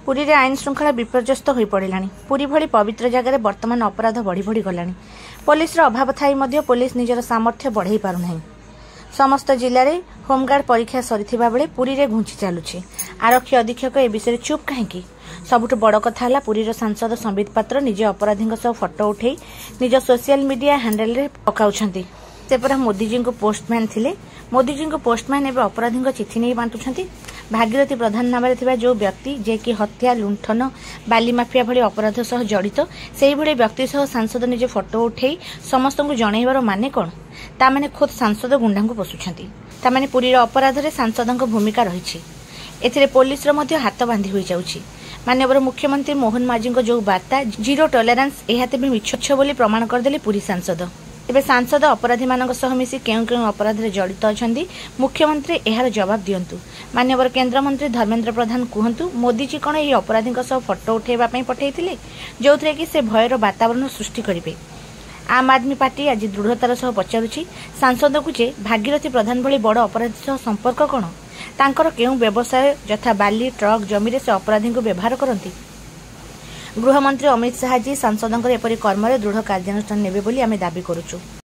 पुरी रे आईन श्रृंखला विपर्यस्त हो पड़ानी। पुरी भली पवित्र जगार बर्तमान अपराध बढ़ी बढ़ी गलानी। पुलिस अभाव थाई मध्य पुलिस निजर सामर्थ्य बढ़ाई पारुनाही। समस्त जिले में होमगार्ड परीक्षा सरीथिबा बेले पुरी रे घुंची चलुछि। आरक्षी अधीक्षक ए विषय चुप कहीं। सबुठु बड़ कथा है पुरीर सांसद संबित पात्र निजे अपराधी फोटो उठे निज सोशल मीडिया हैंडल रे पकाउछंती। सेपरा मोदीजी को पोस्टमैन थिले। मोदीजी को पोस्टमैन एवं अपराधी चिठी नहीं बांटुछंती। भागीरथी प्रधान नाम जो व्यक्ति जे कि हत्या लुंठन बाली माफिया भली अपराध सह जड़ित से ही व्यक्ति सह सांसद निजे फोटो उठे समस्त को जनइबार माने कौन? ता माने खुद सांसद गुंडा को पोषुछंती। ता माने पुरीर अपराध रे सांसद भूमिका रही। एथिरे पुलिस हाथ बांधी हो जाउछि। माननीय मुख्यमंत्री मोहन माझी जो वार्ता जीरो टॉलरेंस यह तेज मिछ बोली प्रमाण करदेले पुरी सांसद। तेज सांसद अपराधी मान मिसी केउ केउ अपराध रे जड़ित अछंती मुख्यमंत्री यार जवाब दियंतु। माननीय केन्द्रमंत्री धर्मेन्द्र प्रधान कहतु मोदीजी कौन यह अपराधी फोटो उठेबा पठेइथिले जो थे कि से भयर वातावरण सृष्टि करेंगे। आम आदमी पार्टी आज दृढ़तार सह पचारुछि सांसद को जे भागीरथी प्रधान भली बड़ अपराधी सह संपर्क कौन? तांकर केउ व्यवसाय यथा बाली ट्रक जमी से अपराधी को व्यवहार करती। गृहमंत्री अमित शाह जी सांसदों एपरी कर्म दृढ़ कार्यानुष्ठान नेबे बोली आमे दाबी करुछु।